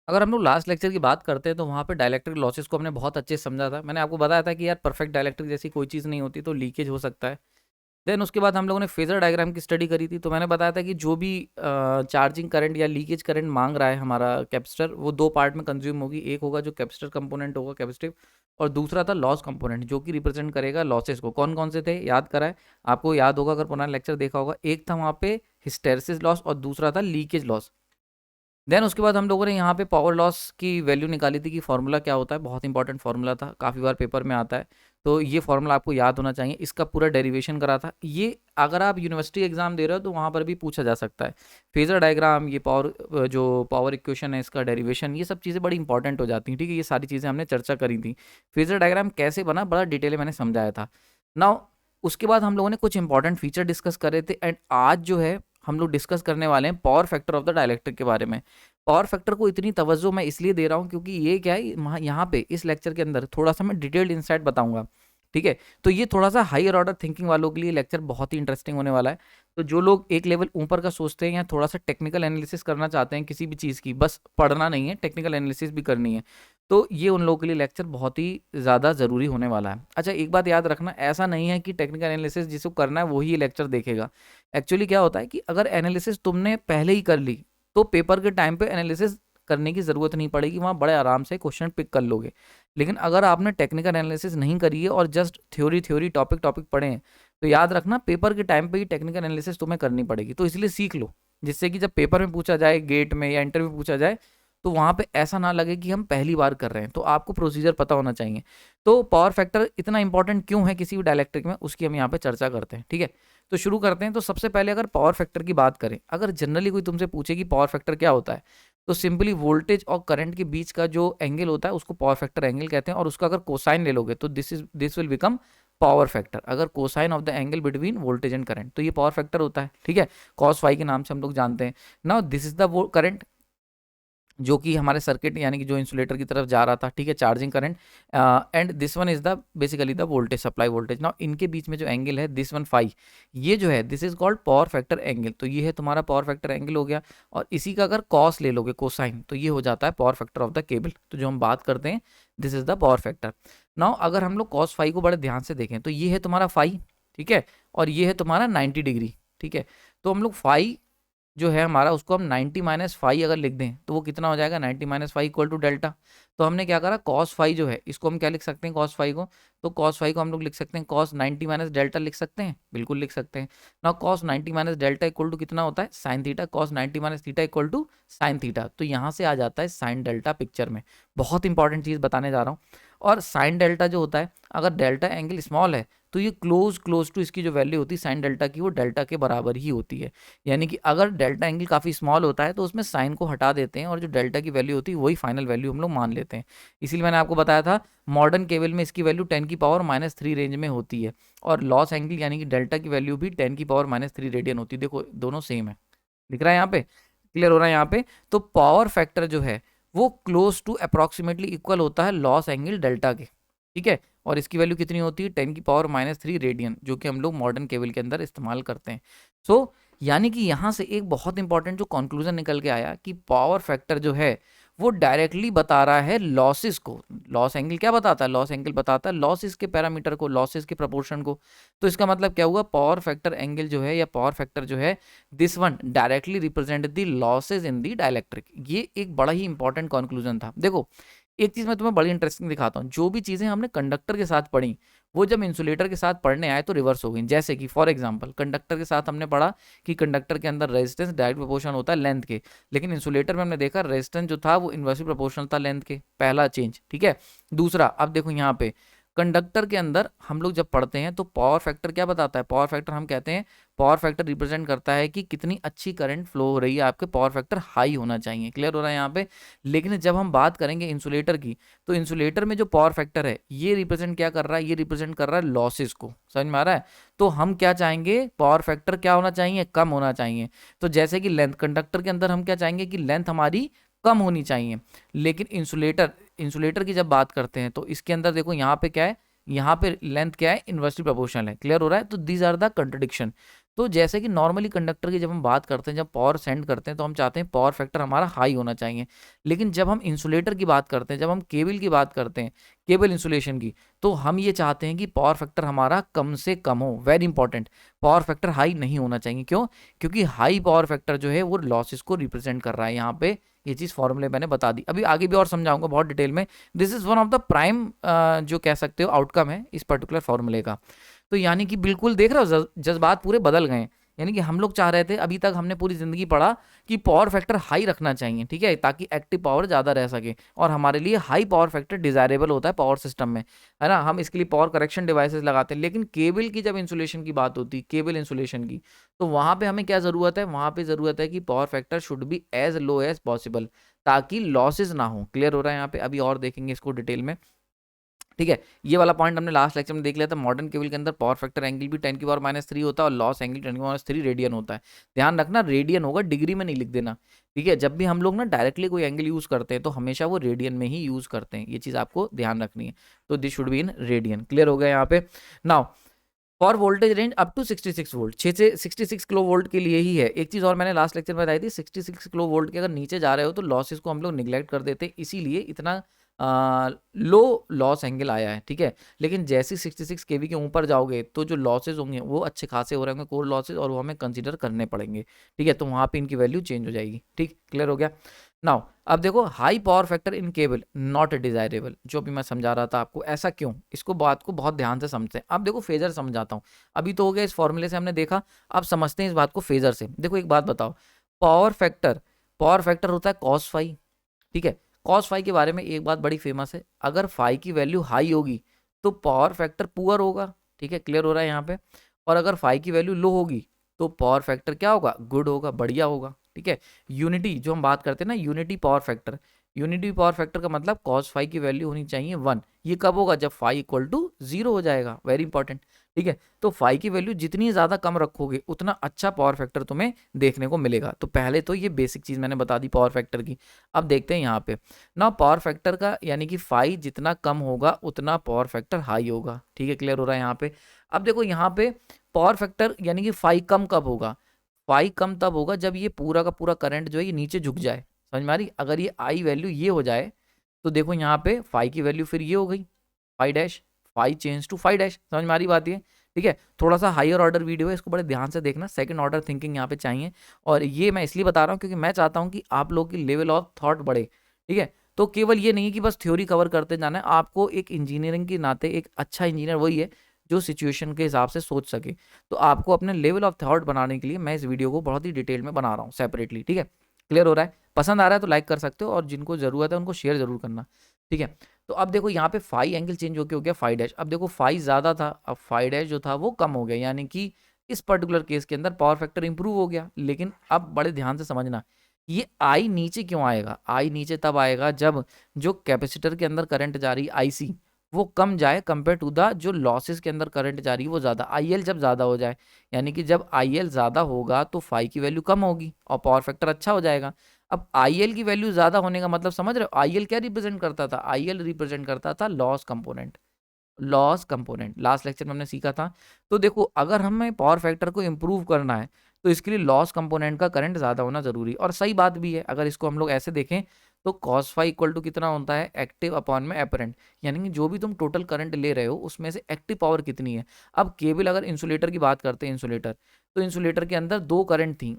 अगर हम लोग लास्ट लेक्चर की बात करते हैं तो वहाँ पे डाइलेक्ट्रिक लॉसेस को हमने बहुत अच्छे से समझा था। मैंने आपको बताया था कि यार परफेक्ट डाइलेक्ट्रिक जैसी कोई चीज़ नहीं होती, तो लीकेज हो सकता है। देन उसके बाद हम लोगों ने फेजर डायग्राम की स्टडी करी थी, तो मैंने बताया था कि जो भी चार्जिंग करंट या लीकेज करंट मांग रहा है हमारा कैपेसिटर, वो दो पार्ट में कंज्यूम होगी। एक होगा जो कैपेसिटर कंपोनेंट होगा कैपेसिटिव, और दूसरा था लॉस कंपोनेंट जो कि रिप्रेजेंट करेगा लॉसेस को। कौन कौन से थे याद कराए, आपको याद होगा अगर पुराना लेक्चर देखा होगा। एक था वहाँ पे हिस्टेरेसिस लॉस और दूसरा था लीकेज लॉस। देन उसके बाद हम लोगों ने यहाँ पे पावर लॉस की वैल्यू निकाली थी कि फॉर्मूला क्या होता है। बहुत इंपॉर्टेंट फॉर्मूला था, काफ़ी बार पेपर में आता है, तो ये फॉर्मूला आपको याद होना चाहिए। इसका पूरा डेरिवेशन करा था ये, अगर आप यूनिवर्सिटी एग्जाम दे रहे हो तो वहाँ पर भी पूछा जा सकता है। फेजर डायग्राम, ये पावर जो पावर इक्वेशन है इसका डेरिवेशन, ये सब चीज़ें बड़ी इंपॉर्टेंट हो जाती हैं। ठीक है, ये सारी चीज़ें हमने चर्चा करी थी। फेजर डायग्राम कैसे बना बड़ा डिटेल में मैंने समझाया था। नाउ उसके बाद हम लोगों ने कुछ इंपॉर्टेंट फीचर डिस्कस करे थे, एंड आज जो है हम लोग डिस्कस करने वाले हैं power factor of the dielectric के बारे में। पावर फैक्टर को इतनी तवज्जो मैं इसलिए दे रहा हूँ क्योंकि ये क्या है, यहाँ पे इस लेक्चर के अंदर थोड़ा सा मैं डिटेल्ड इंसाइट बताऊंगा। ठीक है, तो ये थोड़ा सा हायर ऑर्डर थिंकिंग वालों के लिए लेक्चर बहुत ही इंटरेस्टिंग होने वाला है। तो जो लोग एक लेवल ऊपर का सोचते हैं या थोड़ा सा टेक्निकल एनालिसिस करना चाहते हैं किसी भी चीज़ की, बस पढ़ना नहीं है, टेक्निकल एनालिसिस भी करनी है, तो ये उन लोगों के लिए लेक्चर बहुत ही ज़्यादा ज़रूरी होने वाला है। अच्छा, एक बात याद रखना, ऐसा नहीं है कि टेक्निकल एनालिसिस जिसको करना है वही ये लेक्चर देखेगा। एक्चुअली क्या होता है कि अगर एनालिसिस तुमने पहले ही कर ली तो पेपर के टाइम पे एनालिसिस करने की ज़रूरत नहीं पड़ेगी, वहाँ बड़े आराम से क्वेश्चन पिक कर लोगे। लेकिन अगर आपने टेक्निकल एनालिसिस नहीं करी है और just theory theory topic topic पढ़े हैं, तो याद रखना पेपर के टाइम पे ही टेक्निकल एनालिसिस तुम्हें करनी पड़ेगी। तो इसलिए सीख लो, जिससे कि जब पेपर में पूछा जाए, गेट में या इंटरव्यू में पूछा जाए, तो वहाँ पे ऐसा ना लगे कि हम पहली बार कर रहे हैं। तो आपको प्रोसीजर पता होना चाहिए। तो पावर फैक्टर इतना इंपॉर्टेंट क्यों है किसी भी डायलेक्ट्रिक में, उसकी हम यहाँ पे चर्चा करते हैं। ठीक है, तो शुरू करते हैं। तो सबसे पहले अगर पावर फैक्टर की बात करें, अगर जनरली कोई तुमसे पूछे कि पावर फैक्टर क्या होता है, तो सिंपली वोल्टेज और करंट के बीच का जो एंगल होता है उसको पावर फैक्टर एंगल कहते हैं। और उसका अगर कोसाइन ले लोगे तो this will become power factor. अगर cosine of the angle between voltage and current, तो ये पावर फैक्टर होता है। ठीक है, कॉस फाई के नाम से हम लोग जानते हैं। Now this is the current जो कि हमारे सर्किट यानी कि जो इंसुलेटर की तरफ जा रहा था। ठीक है, charging current, and this one is the basically the voltage, supply voltage. Now इनके बीच में जो एंगल है दिस वन फाई, ये जो है this is called power factor angle. तो ये है तुम्हारा पावर फैक्टर एंगल हो गया। और इसी का अगर कॉस ले लोगे, कोसाइन, तो ये हो जाता है power factor of the cable. तो जो हम बात करते हैं this is the power factor. Now अगर हम लोग कॉस फाई को बड़े ध्यान से देखें तो ये है तुम्हारा फाई, ठीक है, और ये है तुम्हारा 90 डिग्री। ठीक है, तो हम लोग फाई जो है हमारा उसको हम 90 माइनस फाइव अगर लिख दें तो वो कितना हो जाएगा, 90 minus five equal to delta. तो हमने क्या करा, कॉस फाइव जो है इसको हम क्या लिख सकते हैं, कॉस फाइव को, तो कॉस फाइव को हम लोग लिख सकते हैं कॉस 90 माइनस डेल्टा लिख सकते हैं, बिल्कुल लिख सकते हैं ना। Cos 90 minus delta equal to कितना होता है, sine theta. Cos 90 minus theta equal to sine theta. तो यहाँ से आ जाता है साइन डेल्टा पिक्चर में। बहुत इंपॉर्टेंट चीज़ बताने जा रहा हूँ। और साइन डेल्टा जो होता है, अगर डेल्टा एंगल स्मॉल है तो ये क्लोज टू इसकी जो वैल्यू होती है साइन डेल्टा की, वो डेल्टा के बराबर ही होती है। यानी कि अगर डेल्टा एंगल काफ़ी स्मॉल होता है तो उसमें साइन को हटा देते हैं और जो डेल्टा की वैल्यू होती है वही फाइनल वैल्यू हम लोग मान लेते हैं। इसीलिए मैंने आपको बताया था मॉडर्न केबल में इसकी वैल्यू 10⁻³ रेंज में होती है। और लॉस एंगल यानी कि डेल्टा की वैल्यू भी 10⁻³ रेडियन होती है। देखो दोनों सेम है, दिख रहा है यहाँ पे, क्लियर हो रहा है यहाँ पे। तो पावर फैक्टर जो है वो क्लोज टू अप्रॉक्सीमेटली इक्वल होता है लॉस एंगल डेल्टा के। ठीक है, और इसकी वैल्यू कितनी होती है, 10⁻³ रेडियन, जो कि हम लोग मॉडर्न केबल के अंदर इस्तेमाल करते हैं। सो यानी कि यहाँ से एक बहुत इंपॉर्टेंट जो कंक्लूजन निकल के आया कि पावर फैक्टर जो है वो डायरेक्टली बता रहा है लॉसेस को। लॉस एंगल क्या बताता है, लॉस एंगल बताता है लॉसेस के पैरामीटर को, लॉसेस के प्रपोर्शन को। तो इसका मतलब क्या हुआ, पावर फैक्टर एंगल जो है या पावर फैक्टर जो है this one directly represent the losses in the dielectric. ये एक बड़ा ही इंपॉर्टेंट कंक्लूजन था। देखो एक चीज़ मैं तुम्हें बड़ी इंटरेस्टिंग दिखाता हूँ, जो भी चीज़ें हमने कंडक्टर के साथ पढ़ी वो जब इंसुलेटर के साथ पढ़ने आए तो रिवर्स हो गई। जैसे कि फॉर एग्जांपल कंडक्टर के साथ हमने पढ़ा कि कंडक्टर के अंदर रेजिस्टेंस डायरेक्ट प्रोपोर्शनल होता है लेंथ के, लेकिन इंसुलेटर में हमने देखा रेजिस्टेंस जो था वो इन्वर्सली प्रोपोर्शनल था लेंथ के। पहला चेंज, ठीक है। दूसरा, अब देखो यहाँ पे कंडक्टर के अंदर हम लोग जब पढ़ते हैं तो पावर फैक्टर क्या बताता है, पावर फैक्टर हम कहते हैं पावर फैक्टर रिप्रेजेंट करता है कि कितनी अच्छी करंट फ्लो हो रही है, आपके पावर फैक्टर हाई होना चाहिए। क्लियर हो रहा है यहाँ पे। लेकिन जब हम बात करेंगे इंसुलेटर की, तो इंसुलेटर में जो पावर फैक्टर है ये रिप्रेजेंट क्या कर रहा है, ये रिप्रेजेंट कर रहा है लॉसेस को। समझ में आ रहा है। तो हम क्या चाहेंगे, पावर फैक्टर क्या होना चाहिए, कम होना चाहिए। तो जैसे कि लेंथ, कंडक्टर के अंदर हम क्या चाहेंगे कि लेंथ हमारी कम होनी चाहिए। लेकिन इंसुलेटर की जब बात करते हैं तो इसके अंदर देखो यहाँ पे क्या है, यहाँ पे लेंथ क्या है, इन्वर्सली प्रोपोर्शनल है। क्लियर हो रहा है। तो दीज आर द कंट्रडिक्शन। तो जैसे कि नॉर्मली कंडक्टर की जब हम बात करते हैं, जब पावर सेंड करते हैं तो हम चाहते हैं पावर फैक्टर हमारा हाई होना चाहिए। लेकिन जब हम इंसुलेटर की बात करते हैं, जब हम केबल की बात करते हैं, केबल इंसुलेशन की, तो हम ये चाहते हैं कि पावर फैक्टर हमारा कम से कम हो। Very important, power factor high नहीं होना चाहिए। क्यों? क्योंकि हाई पावर फैक्टर जो है वो लॉसेस को रिप्रेजेंट कर रहा है। यहाँ पे ये चीज़ फॉर्मूले मैंने बता दी, अभी आगे भी और समझाऊंगा बहुत डिटेल में। This is one of the prime जो कह सकते हो आउटकम है इस पर्टिकुलर फॉर्मूले का। तो यानी कि बिल्कुल देख रहे हो जज्बात पूरे बदल गए हैं। यानी कि हम लोग चाह रहे थे, अभी तक हमने पूरी जिंदगी पढ़ा कि पावर फैक्टर हाई रखना चाहिए, ठीक है, ताकि एक्टिव पावर ज़्यादा रह सके, और हमारे लिए हाई पावर फैक्टर डिजायरेबल होता है पावर सिस्टम में, है ना। हम इसके लिए पावर करेक्शन डिवाइसेस लगाते हैं। लेकिन केबल की जब इंसुलेशन की बात होती है, केबल इंसुलेशन की, तो वहाँ पे हमें क्या ज़रूरत है? वहाँ पे ज़रूरत है कि power factor should be as low as possible, ताकि लॉसेज ना हो। क्लियर हो रहा है यहाँ पे? अभी और देखेंगे इसको डिटेल में, ठीक है। ये वाला पॉइंट हमने लास्ट लेक्चर में देख लिया था। मॉडर्न केबल के अंदर पावर फैक्टर एंगल भी 10⁻³ होता है और लॉस एंगल 10⁻³ रेडियन होता है। ध्यान रखना, रेडियन होगा, डिग्री में नहीं लिख देना, ठीक है। जब भी हम लोग ना डायरेक्टली कोई एंगल यूज करते हैं तो हमेशा वो रेडियन में ही यूज करते हैं, ये चीज आपको ध्यान रखनी है। तो this should be in radian. Clear हो गया यहाँ पे? Now for voltage range up to 66 volt, 6 से 66 किलो वोल्ट के लिए ही है। एक चीज और मैंने लास्ट लेक्चर में बताई थी, 66 किलो वोल्ट के अगर नीचे जा रहे हो तो लॉसेस को हम लोग निगलेक्ट कर देते हैं, इसीलिए इतना लो लॉस एंगल आया है, ठीक है। लेकिन जैसे 66 केवी के ऊपर जाओगे तो जो लॉसेज होंगे वो अच्छे खासे हो रहे होंगे, कोर लॉसेज, और वो हमें कंसीडर करने पड़ेंगे, ठीक है। तो वहाँ पे इनकी वैल्यू चेंज हो जाएगी, ठीक। क्लियर हो गया? नाउ अब देखो, high power factor in cable not desirable, जो भी मैं समझा रहा था आपको, ऐसा क्यों? इसको बात को बहुत ध्यान से समझते हैं। अब देखो फेजर समझाता हूँ। अभी तो हो गया, इस फॉर्मूले से हमने देखा, अब समझते हैं इस बात को फेजर से। देखो एक बात बताओ, पावर फैक्टर होता है cos फाई, ठीक है। cos फाई के बारे में एक बात बड़ी फेमस है, अगर फाई की वैल्यू हाई होगी तो पावर फैक्टर पुअर होगा, ठीक है। क्लियर हो रहा है यहाँ पे? और अगर फाई की वैल्यू लो होगी तो पावर फैक्टर क्या होगा? गुड होगा, बढ़िया होगा, ठीक है। यूनिटी जो हम बात करते हैं ना, unity power factor, unity power factor का मतलब cos फाई की वैल्यू होनी चाहिए 1। ये कब होगा? जब फाई इक्वल टू 0 हो जाएगा। वेरी इंपॉर्टेंट, ठीक है। तो फाई की वैल्यू जितनी ज्यादा कम रखोगे उतना अच्छा पावर फैक्टर तुम्हें देखने को मिलेगा। तो पहले तो ये बेसिक चीज मैंने बता दी पावर फैक्टर की। अब देखते हैं यहाँ पे ना, पावर फैक्टर का यानी कि फाई जितना कम होगा उतना पावर फैक्टर हाई होगा, ठीक है। क्लियर हो रहा है यहाँ पे? अब देखो यहाँ पे पावर फैक्टर यानी कि फाई कम कब होगा? फाई कम तब होगा जब ये पूरा का पूरा करंट जो है ये नीचे झुक जाए। समझ में आ रही? अगर ये आई वैल्यू ये हो जाए तो देखो यहाँ पे फाई की वैल्यू फिर ये हो गई phi dash, phi change to phi dash. समझ में आ रही बात ये? ठीक है। थोड़ा सा हायर ऑर्डर वीडियो है, इसको बड़े ध्यान से देखना, सेकंड ऑर्डर थिंकिंग यहाँ पे चाहिए। और ये मैं इसलिए बता रहा हूँ क्योंकि मैं चाहता हूँ कि आप लोग की लेवल ऑफ थॉट बढ़े, ठीक है। तो केवल ये नहीं कि बस थ्योरी कवर करते जाना है, आपको एक इंजीनियरिंग के नाते एक अच्छा इंजीनियर वही है जो सिचुएशन के हिसाब से सोच सके। तो आपको अपने लेवल ऑफ थॉट बनाने के लिए मैं इस वीडियो को बहुत ही डिटेल में बना रहा हूँ सेपरेटली, ठीक है। क्लियर हो रहा है? पसंद आ रहा है तो लाइक कर सकते हो, और जिनको जरूरत है उनको शेयर जरूर करना, ठीक है। तो अब देखो यहाँ पे फाई एंगल चेंज होके हो गया फाई डैश। अब देखो फाई ज्यादा था, अब फाई डैश जो था वो कम हो गया, यानी कि इस पर्टिकुलर केस के अंदर पावर फैक्टर इंप्रूव हो गया। लेकिन अब बड़े ध्यान से समझना, ये आई नीचे क्यों आएगा? आई नीचे तब आएगा जब जो कैपेसिटर के अंदर करंट जा रही आईसी वो कम जाए कंपेयर टू द जो लॉसेस के अंदर करंट जा रही है वो ज्यादा, आईएल जब ज्यादा हो जाए, यानी कि जब आईएल ज्यादा होगा तो फाई की वैल्यू कम होगी और पावर फैक्टर अच्छा हो जाएगा। अब आईएल की वैल्यू ज्यादा होने का मतलब समझ रहे हो? आईएल क्या रिप्रेजेंट करता था? आईएल रिप्रेजेंट करता था loss component, loss component last lecture में हमने सीखा था। तो देखो अगर हमें पावर फैक्टर को इम्प्रूव करना है तो इसके लिए लॉस कंपोनेंट का करंट ज्यादा होना जरूरी, और सही बात भी है। अगर इसको हम लोग ऐसे देखें तो cos फाई इक्वल टू कितना होता है? एक्टिव अपॉन में एपरेंट, यानी कि जो भी तुम टोटल करंट ले रहे हो उसमें से एक्टिव पावर कितनी है। अब केबल, अगर इंसुलेटर की बात करते हैं, इंसुलेटर, तो इंसुलेटर के अंदर दो करंट थी,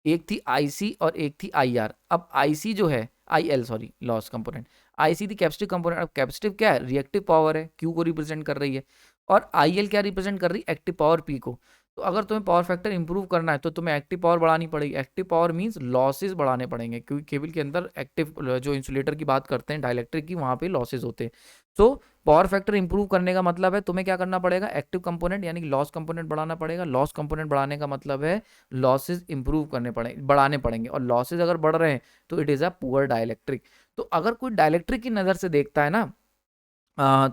एक थी आईसी और एक थी आईआर। अब आईसी जो है, IL sorry, loss component, IC थी कैपेसिटिव कंपोनेंट। अब कैपेसिटिव क्या है? रिएक्टिव पावर है, क्यू को रिप्रेजेंट कर रही है, और आईएल क्या रिप्रेजेंट कर रही है? एक्टिव पावर, पी को। तो अगर तुम्हें पावर फैक्टर इंप्रूव करना है तो तुम्हें एक्टिव पावर बढ़ानी पड़ेगी। एक्टिव पावर मींस लॉसेस बढ़ाने पड़ेंगे, क्योंकि केबल के अंदर एक्टिव जो इंसुलेटर की बात करते हैं डाइलेक्ट्रिक की, वहां पे लॉसेस होते हैं। तो पावर फैक्टर इंप्रूव करने का मतलब है तुम्हें क्या करना पड़ेगा? एक्टिव कंपोनेंट यानी कि लॉस कंपोनेंट बढ़ाना पड़ेगा। लॉस कंपोनेंट बढ़ाने का मतलब है लॉसेस इंप्रूव करने पड़े, बढ़ाने पड़ेंगे, और लॉसेस अगर बढ़ रहे हैं तो it is a poor dielectric. तो अगर कोई डाइलेक्ट्रिक की नजर से देखता है ना,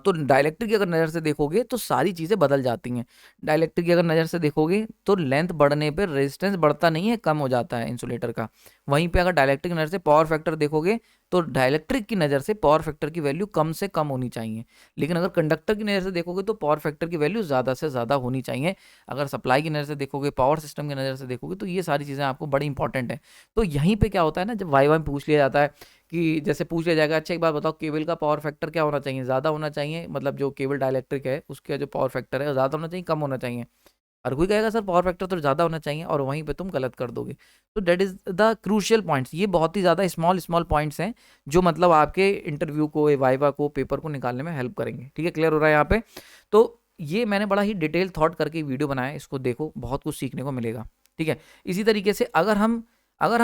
तो डाइलेक्ट्रिक की अगर नज़र से देखोगे तो सारी चीज़ें बदल जाती हैं। डाइलेक्ट्रिक की अगर नज़र से देखोगे तो लेंथ बढ़ने पे रेजिस्टेंस बढ़ता नहीं है, कम हो जाता है इंसुलेटर का। वहीं पे अगर डाइलेक्ट्रिक की नज़र से पावर फैक्टर देखोगे तो डाइलेक्ट्रिक की नज़र से पावर फैक्टर की वैल्यू कम से कम होनी चाहिए, लेकिन अगर कंडक्टर की नज़र से देखोगे तो पावर फैक्टर की वैल्यू ज़्यादा से ज़्यादा होनी चाहिए। अगर सप्लाई की नज़र से देखोगे, पावर सिस्टम की नज़र से देखोगे, तो ये सारी चीज़ें आपको बड़ी इंपॉर्टेंट है। तो यहीं पर क्या होता है ना, जब वाई में पूछ लिया जाता है कि जैसे पूछ लिया जाएगा, अच्छा एक बात बताओ, केबल का पावर फैक्टर क्या होना चाहिए, ज़्यादा होना चाहिए, मतलब जो केबल डाइलेक्ट्रिक है उसका जो पावर फैक्टर है ज़्यादा होना चाहिए, कम होना चाहिए? हर कोई कहेगा सर पावर फैक्टर तो ज़्यादा होना चाहिए, और वहीं पे तुम गलत कर दोगे। तो that is the crucial points. ये बहुत ही ज़्यादा स्मॉल स्मॉल पॉइंट्स हैं जो मतलब आपके इंटरव्यू को, वाइवा को, पेपर को निकालने में हेल्प करेंगे। ठीक है, क्लियर हो रहा है यहाँ पे? तो ये मैंने बड़ा ही डिटेल थॉट करके वीडियो बनाया है, इसको देखो, बहुत कुछ सीखने को मिलेगा। ठीक है, इसी तरीके से अगर हम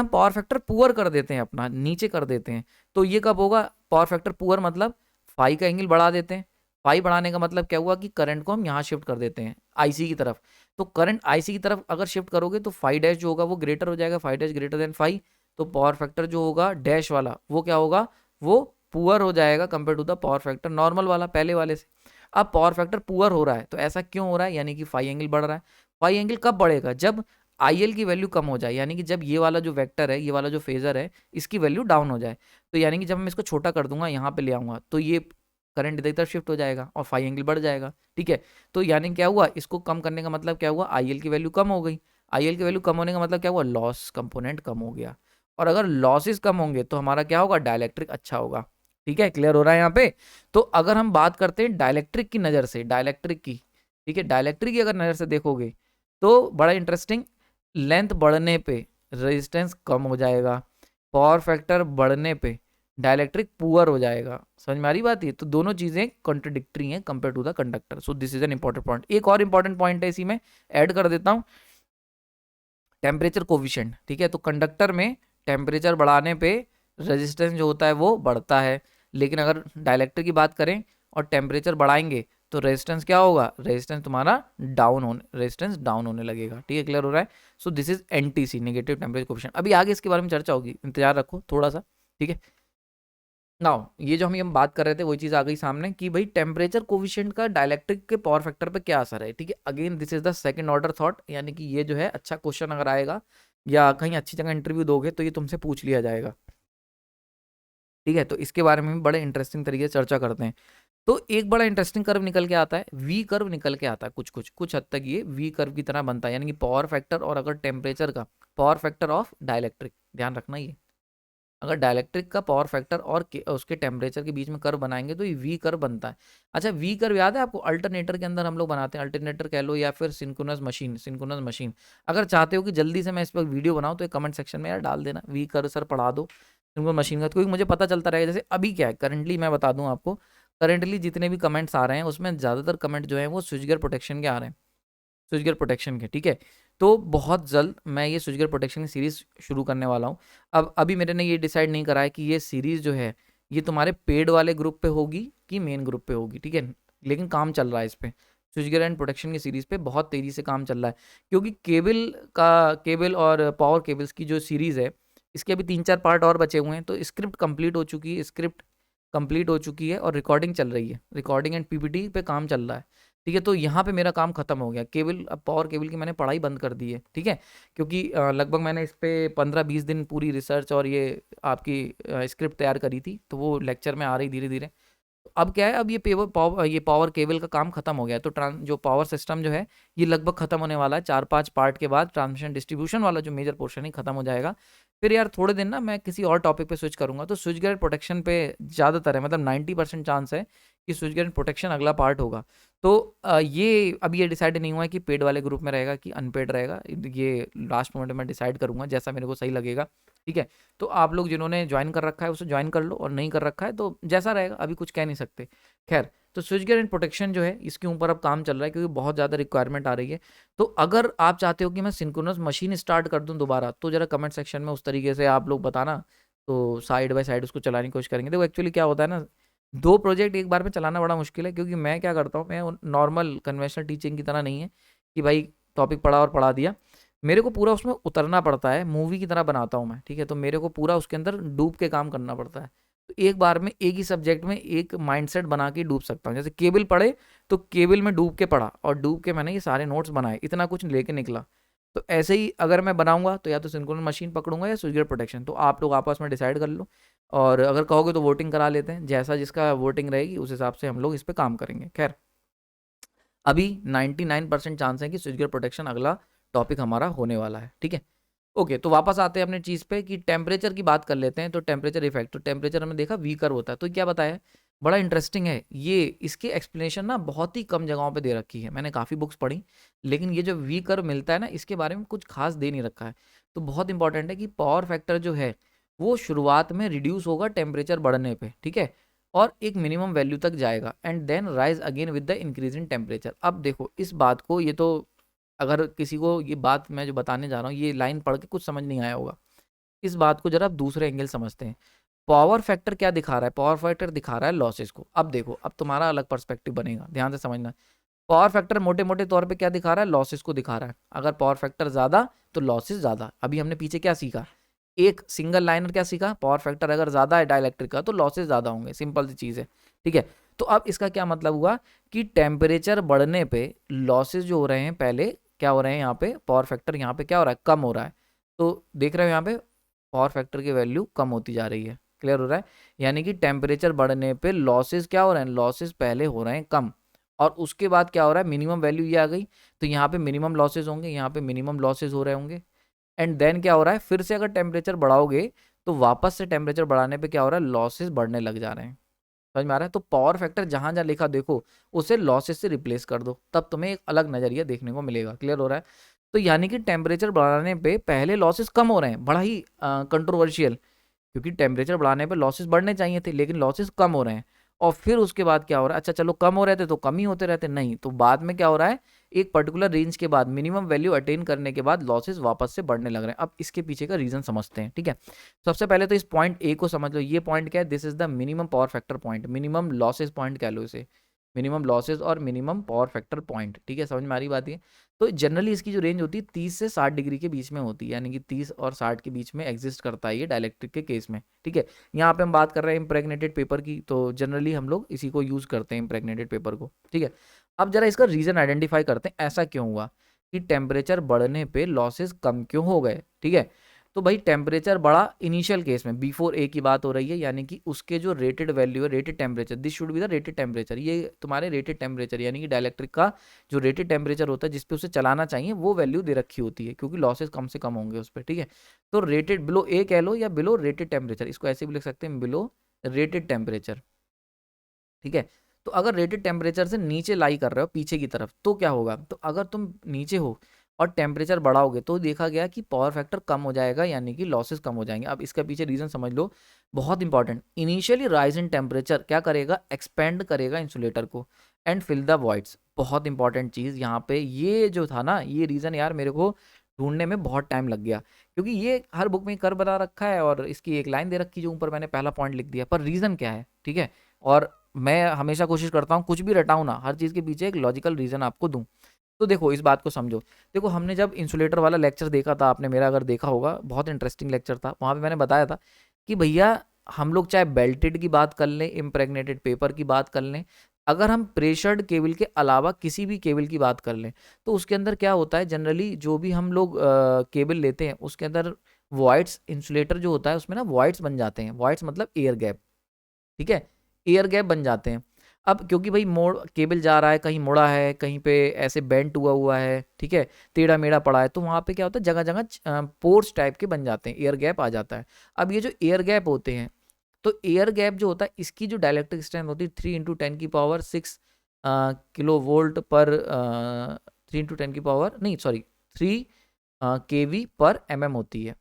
पावर फैक्टर पुअर कर देते हैं, अपना नीचे कर देते हैं, तो ये कब होगा? पावर फैक्टर पुअर मतलब फाई का एंगल बढ़ा देते हैं। फाई बढ़ाने का मतलब क्या हुआ कि करंट को हम यहाँ शिफ्ट कर देते हैं आईसी की तरफ। तो करंट आईसी की तरफ अगर शिफ्ट करोगे तो फाई डैश जो होगा वो ग्रेटर हो जाएगा, phi dash greater than phi. तो पावर फैक्टर जो होगा डैश वाला वो क्या होगा? वो पुअर हो जाएगा compare to the power factor normal वाला पहले वाले से। अब पावर फैक्टर पुअर हो रहा है तो ऐसा क्यों हो रहा है? यानी कि फाई एंगल बढ़ रहा है। फाई एंगल कब बढ़ेगा? जब आईएल की वैल्यू कम हो जाए, यानी कि जब ये वाला जो वेक्टर है, ये वाला जो फेजर है, इसकी वैल्यू डाउन हो जाए। तो यानी कि जब मैं इसको छोटा कर दूंगा, यहाँ पे ले आऊंगा, तो ये करंट इधर की तरफ शिफ्ट हो जाएगा और फाई एंगल बढ़ जाएगा। ठीक है, तो यानी क्या हुआ? इसको कम करने का मतलब क्या हुआ? आईएल की वैल्यू कम हो गई। आईएल की वैल्यू कम होने का मतलब क्या हुआ? लॉस कंपोनेंट कम हो गया। और अगर लॉसेस कम होंगे तो हमारा क्या होगा? डाइलेक्ट्रिक अच्छा होगा। ठीक है, क्लियर हो रहा है यहाँ पे? तो अगर हम बात करते हैं डाइलेक्ट्रिक की नज़र से, डाइलेक्ट्रिक की, ठीक है, डाइलेक्ट्रिक की अगर नज़र से देखोगे तो बड़ा इंटरेस्टिंग, लेंथ बढ़ने पे रेजिस्टेंस कम हो जाएगा, पावर फैक्टर बढ़ने पे डाइलेक्ट्रिक पुअर हो जाएगा। समझ में आ रही बात? ये तो दोनों चीजें कॉन्ट्रडिक्टरी हैं compare to the conductor. So this is an important point. एक और इंपॉर्टेंट पॉइंट है इसी में, ऐड कर देता हूं, टेम्परेचर कोफिशिएंट। ठीक है, तो कंडक्टर में टेम्परेचर बढ़ाने पे रेजिस्टेंस जो होता है वो बढ़ता है, लेकिन अगर डाइलेक्ट्रिक की बात करें और टेम्परेचर बढ़ाएंगे तो रेजिस्टेंस क्या होगा? रेजिस्टेंस तुम्हारा रेजिस्टेंस डाउन होने लगेगा। ठीक है, क्लियर हो रहा है? सो this is NTC, negative temperature coefficient. अभी आगे इसके बारे में चर्चा होगी, इंतजार रखो थोड़ा सा। ठीक है, नाउ ये जो हम बात कर रहे थे वही चीज आ गई सामने कि भाई टेम्परेचर कोफिशिएंट का डाइलेक्ट्रिक के पावर फैक्टर पे क्या असर है। ठीक है, again this is the second order thought, यानी कि ये जो है अच्छा क्वेश्चन अगर आएगा या कहीं अच्छी जगह इंटरव्यू दोगे तो ये तुमसे पूछ लिया जाएगा। ठीक है, तो इसके बारे में भी बड़े इंटरेस्टिंग तरीके से चर्चा करते हैं। तो एक बड़ा इंटरेस्टिंग कर्व निकल के आता है, वी कर्व निकल के आता है, कुछ हद तक ये वी कर्व की तरह बनता है, यानी कि पावर फैक्टर और अगर टेम्परेचर का पावर फैक्टर ऑफ डाइलेक्ट्रिक, ध्यान रखना ये, अगर डाइलेक्ट्रिक का पावर फैक्टर और उसके टेम्परेचर के बीच में कर्व बनाएंगे तो ये वी कर्व बनता है। अच्छा, वी कर्व याद है आपको? अल्टरनेटर के अंदर हम लोग बनाते हैं, अल्टरनेटर कह लो या फिर सिंक्रोनस मशीन। अगर चाहते हो कि जल्दी से मैं इस पर वीडियो बनाऊं तो एक कमेंट सेक्शन में यार डाल देना, वी कर्व सर पढ़ा दो सिंक्रोनस मशीन का, क्योंकि मुझे पता चलता रहेगा। जैसे अभी क्या है करंटली, मैं बता दूं आपको, करंटली जितने भी कमेंट्स आ रहे हैं उसमें ज़्यादातर कमेंट जो है वो स्विच गियर प्रोटेक्शन के आ रहे हैं, स्विच गियर प्रोटेक्शन के। ठीक है, तो बहुत जल्द मैं ये स्विच गियर प्रोटेक्शन की सीरीज शुरू करने वाला हूँ। अब अभी मेरे ने ये डिसाइड नहीं करा है कि ये सीरीज जो है ये तुम्हारे पेड वाले ग्रुप पे होगी कि मेन ग्रुप पे होगी। ठीक है, लेकिन काम चल रहा है इस पे, स्विच गियर एंड प्रोटेक्शन की सीरीज पे बहुत तेजी से काम चल रहा है, क्योंकि केबल और पावर केबल्स की जो सीरीज है इसके अभी 3-4 पार्ट और बचे हुए हैं। तो स्क्रिप्ट कंप्लीट हो चुकी है और रिकॉर्डिंग चल रही है, रिकॉर्डिंग एंड पीपीटी पे काम चल रहा है। ठीक है, तो यहाँ पे मेरा काम खत्म हो गया, केबल अब पावर केबल की मैंने पढ़ाई बंद कर दी है। ठीक है, क्योंकि लगभग मैंने इस पे 15-20 दिन पूरी रिसर्च और ये आपकी स्क्रिप्ट तैयार करी थी, तो वो लेक्चर में आ रही धीरे धीरे। अब क्या है, अब ये पावर केबल का काम खत्म हो गया है, तो जो पावर सिस्टम जो है ये लगभग खत्म होने वाला है। 4-5 पार्ट के बाद ट्रांसमिशन डिस्ट्रीब्यूशन वाला जो मेजर पोर्शन है खत्म हो जाएगा। फिर यार थोड़े दिन ना मैं किसी और टॉपिक पे स्विच करूंगा, तो स्विच गियर प्रोटेक्शन पे ज़्यादातर है, मतलब 90% चांस है कि स्विच गियर प्रोटेक्शन अगला पार्ट होगा। तो ये अभी ये डिसाइड नहीं हुआ है कि पेड वाले ग्रुप में रहेगा कि अनपेड रहेगा, ये लास्ट मोमेंट में डिसाइड करूंगा जैसा मेरे को सही लगेगा। ठीक है, तो आप लोग जिन्होंने ज्वाइन कर रखा है उसे ज्वाइन कर लो, और नहीं कर रखा है तो जैसा रहेगा, अभी कुछ कह नहीं सकते। खैर, तो स्विच गियर एंड प्रोटेक्शन जो है इसके ऊपर अब काम चल रहा है, क्योंकि बहुत ज़्यादा रिक्वायरमेंट आ रही है। तो अगर आप चाहते हो कि मैं सिंक्रोनस मशीन स्टार्ट कर दूं दोबारा, तो जरा कमेंट सेक्शन में उस तरीके से आप लोग बताना, तो साइड बाय साइड उसको चलाने की कोशिश करेंगे। देखो एक्चुअली क्या होता है ना, 2 प्रोजेक्ट एक बार में चलाना बड़ा मुश्किल है, क्योंकि मैं क्या करता हूँ, मैं नॉर्मल कन्वेंशनल टीचिंग की तरह नहीं है कि भाई टॉपिक पढ़ा और पढ़ा दिया। मेरे को पूरा उसमें उतरना पड़ता है, मूवी की तरह बनाता हूँ मैं। ठीक है, तो मेरे को पूरा उसके अंदर डूब के काम करना पड़ता है। तो एक बार में एक ही सब्जेक्ट में एक माइंडसेट बना के डूब सकता हूँ। जैसे केबल पढ़े तो केबल में डूब के पढ़ा और डूब के मैंने ये सारे नोट्स बनाए, इतना कुछ लेके निकला। तो ऐसे ही अगर मैं बनाऊंगा तो या तो सिंक्रोनस मशीन पकड़ूंगा या स्विच गियर प्रोटेक्शन, तो आप लोग आपस में डिसाइड कर लो, और अगर कहोगे तो वोटिंग करा लेते हैं, जैसा जिसका वोटिंग रहेगी उस हिसाब से हम लोग इस पे काम करेंगे। खैर अभी 99% चांस है कि स्विच गियर प्रोटेक्शन अगला टॉपिक हमारा होने वाला है, ठीक है। ओके, तो वापस आते हैं अपने चीज़ पे कि टेम्परेचर की बात कर लेते हैं। तो टेम्परेचर इफेक्ट, तो टेम्परेचर हमने देखा वी कर्व होता है, तो क्या बताया, बड़ा इंटरेस्टिंग है ये। इसकी एक्सप्लेनेशन ना बहुत ही कम जगहों पे दे रखी है, मैंने काफ़ी बुक्स पढ़ी, लेकिन ये जो वी कर्व मिलता है ना, इसके बारे में कुछ खास दे नहीं रखा है। तो बहुत इंपॉर्टेंट है कि पावर फैक्टर जो है वो शुरुआत में रिड्यूस होगा टेम्परेचर बढ़ने पे, ठीक है, और एक मिनिमम वैल्यू तक जाएगा and then rise again with the increase in temperature. अब देखो इस बात को, ये तो अगर किसी को ये बात मैं जो बताने जा रहा हूँ ये लाइन पढ़ के कुछ समझ नहीं आया होगा, इस बात को जरा आप दूसरे एंगल समझते हैं। पावर फैक्टर क्या दिखा रहा है, पावर फैक्टर दिखा रहा है लॉसेस को। अब देखो, अब तुम्हारा अलग पर्सपेक्टिव बनेगा, ध्यान से समझना। पावर फैक्टर मोटे मोटे तौर पे क्या दिखा रहा है, लॉसेस को दिखा रहा है। अगर पावर फैक्टर ज्यादा तो लॉसेस ज्यादा। अभी हमने पीछे क्या सीखा, एक सिंगल लाइनर क्या सीखा, पावर फैक्टर अगर ज्यादा है डाइलेक्ट्रिक का तो लॉसेस ज्यादा होंगे, सिंपल सी चीज है, ठीक है। तो अब इसका क्या मतलब हुआ कि टेम्परेचर बढ़ने पे लॉसेस जो हो रहे हैं पहले क्या हो रहे हैं, यहाँ पे पावर फैक्टर यहाँ पे क्या हो रहा है, कम हो रहा है। तो देख रहे हो यहाँ पे पावर फैक्टर की वैल्यू कम होती जा रही है, क्लियर हो रहा है। यानी कि टेम्परेचर बढ़ने पे लॉसेस क्या हो रहे हैं, लॉसेस पहले हो रहे हैं कम, और उसके बाद क्या हो रहा है, मिनिमम वैल्यू ये आ गई, तो यहाँ पे मिनिमम लॉसेस होंगे, यहाँ पे मिनिमम लॉसेस हो रहे होंगे। एंड देन क्या हो रहा है, फिर से अगर टेम्परेचर बढ़ाओगे तो वापस से टेम्परेचर बढ़ाने पे क्या हो रहा है, लॉसेस बढ़ने लग जा रहे हैं। समझ में आ रहा है। तो पावर फैक्टर जहां जहां लिखा देखो उसे लॉसेस से रिप्लेस कर दो, तब तुम्हें एक अलग नजरिया देखने को मिलेगा, क्लियर हो रहा है। तो यानी कि टेम्परेचर बढ़ाने पे पहले लॉसेस कम हो रहे हैं, बड़ा ही कंट्रोवर्शियल, क्योंकि टेम्परेचर बढ़ाने पे लॉसेस बढ़ने चाहिए थे लेकिन लॉसेस कम हो रहे हैं। और फिर उसके बाद क्या हो रहा है, अच्छा चलो कम हो रहे थे तो कम ही होते रहते, नहीं, तो बाद में क्या हो रहा है, एक पर्टिकुलर रेंज के बाद मिनिमम वैल्यू अटेन करने के बाद लॉसेस वापस से बढ़ने लग रहे हैं। अब इसके पीछे का रीजन समझते हैं, ठीक है। सबसे पहले तो इस पॉइंट ए को समझ लो, ये पॉइंट क्या है, this is the minimum power factor point, minimum losses point कह लो इसे, मिनिमम लॉसेस और मिनिमम पावर फैक्टर पॉइंट, ठीक है, समझ में आ रही बात है। तो जनरली इसकी जो रेंज होती है 30 से 60 डिग्री के बीच में होती है, यानी कि 30 और 60 के बीच में एग्जिस्ट करता है ये डाइलेक्ट्रिक के केस में, ठीक है। यहाँ पे हम बात कर रहे हैं इम्प्रेगनेटेड पेपर की, तो जनरली हम लोग इसी को यूज करते हैं, इम्प्रेगनेटेड पेपर को, ठीक है। अब जरा इसका रीजन आइडेंटिफाई करते हैं, ऐसा क्यों हुआ कि टेम्परेचर बढ़ने पे लॉसेस कम क्यों हो गए, ठीक है। तो भाई टेम्परेचर बढ़ा इनिशियल केस में, बिफोर ए की बात हो रही है, यानी कि उसके जो रेटेड वैल्यू है, rated temperature, this should be the rated temperature, ये तुम्हारे रेटेड टेम्परेचर यानी कि डाइलेक्ट्रिक का जो रेटेड टेम्परेचर होता है जिसपे उसे चलाना चाहिए वो वैल्यू दे रखी होती है, क्योंकि लॉसेस कम से कम होंगे उस पर, ठीक है। तो रेटेड बिलो ए कह लो या बिलो रेटेड टेम्परेचर, इसको ऐसे भी लिख सकते हैं, बिलो रेटेड टेम्परेचर, ठीक है। तो अगर रेटेड टेम्परेचर से नीचे लाई कर रहे हो पीछे की तरफ तो क्या होगा, तो अगर तुम नीचे हो और टेम्परेचर बढ़ाओगे तो देखा गया कि पावर फैक्टर कम हो जाएगा, यानी कि लॉसेस कम हो जाएंगे। अब इसका पीछे रीजन समझ लो, बहुत important, initially rise in temperature क्या करेगा, एक्सपेंड करेगा इंसुलेटर को एंड फिल द वॉइड्स। बहुत इंपॉर्टेंट चीज यहाँ पे ये जो था ना, ये रीजन यार मेरे को ढूंढने में बहुत टाइम लग गया, क्योंकि ये हर बुक में कर बता रखा है और इसकी एक लाइन दे रखी जो ऊपर मैंने पहला पॉइंट लिख दिया, पर रीजन क्या है, ठीक है। और मैं हमेशा कोशिश करता हूँ कुछ भी रटाऊँ ना, हर चीज़ के पीछे एक लॉजिकल रीजन आपको दूँ। तो देखो इस बात को समझो, देखो हमने जब इंसुलेटर वाला लेक्चर देखा था, आपने मेरा अगर देखा होगा, बहुत इंटरेस्टिंग लेक्चर था, वहाँ पे मैंने बताया था कि भैया हम लोग चाहे बेल्टेड की बात कर लें, इम्प्रेगनेटेड पेपर की बात कर लें, अगर हम प्रेशर्ड केबल के अलावा किसी भी केबल की बात कर लें तो उसके अंदर क्या होता है, जनरली जो भी हम लोग केबल लेते हैं उसके अंदर वॉइड्स, इंसुलेटर जो होता है उसमें ना वॉइड्स बन जाते हैं, वॉइड्स मतलब एयर गैप, ठीक है, एयर गैप बन जाते हैं। अब क्योंकि भाई मोड़ केबल जा रहा है, कहीं मुड़ा है, कहीं पे ऐसे बेंट हुआ हुआ है, ठीक है, टेढ़ा मेढ़ा पड़ा है, तो वहाँ पे क्या होता है, जगह जगह पोर्स टाइप के बन जाते हैं, एयर गैप आ जाता है। अब ये जो एयर गैप होते हैं, तो एयर गैप जो होता है इसकी जो डाइलेक्ट्रिक स्ट्रेंथ होती है 3 × 10⁶ किलो वोल्ट पर 3 kV पर mm होती है,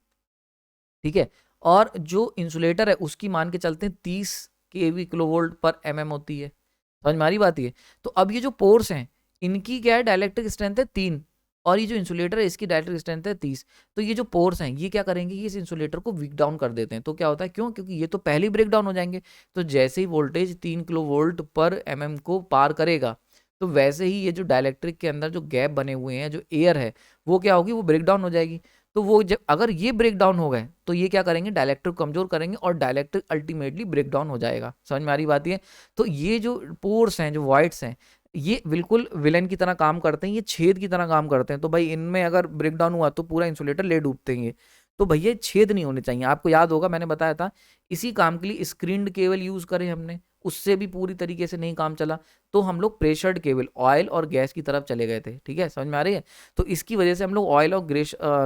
ठीक है। और जो इंसुलेटर है उसकी मान के चलते हैं 30 kV किलो वोल्ट पर mm होती है, समझ में आ रही बात ये। तो अब ये जो पोर्स हैं इनकी क्या है, डाइलेक्ट्रिक स्ट्रेंथ है 3, और ये जो इंसुलेटर है इसकी डाइलेक्ट्रिक स्ट्रेंथ है 30। तो ये जो पोर्स हैं ये क्या करेंगे, ये इस इंसुलेटर को वीक डाउन कर देते हैं। तो क्या होता है, क्यों, क्योंकि ये तो पहले ही ब्रेक डाउन हो जाएंगे। तो जैसे ही वोल्टेज 3 किलो वोल्ट पर mm को पार करेगा तो वैसे ही ये जो डाइलेक्ट्रिक के अंदर जो गैप बने हुए हैं, जो एयर है वो क्या होगी, वो ब्रेक डाउन हो जाएगी। तो वो जब अगर ये ब्रेक डाउन हो गए तो ये क्या करेंगे, डाइलेक्ट्रिक कमजोर करेंगे और डाइलेक्ट्रिक अल्टीमेटली ब्रेक डाउन हो जाएगा। समझ में आ रही बात ये? तो ये जो पोर्स हैं, जो वॉइड्स हैं, ये बिल्कुल विलेन की तरह काम करते हैं, ये छेद की तरह काम करते हैं। तो भाई इनमें अगर ब्रेक डाउन हुआ तो पूरा इंसुलेटर ले डूबते हैं। तो भैया छेद नहीं होने चाहिए। आपको याद होगा मैंने बताया था इसी काम के लिए स्क्रीन्ड केबल यूज करें हमने, उससे भी पूरी तरीके से नहीं काम चला, तो हम लोग प्रेशर्ड केबल ऑयल और गैस की तरफ चले गए थे। ठीक है, समझ में आ रही है? तो इसकी वजह से हम लोग ऑयल और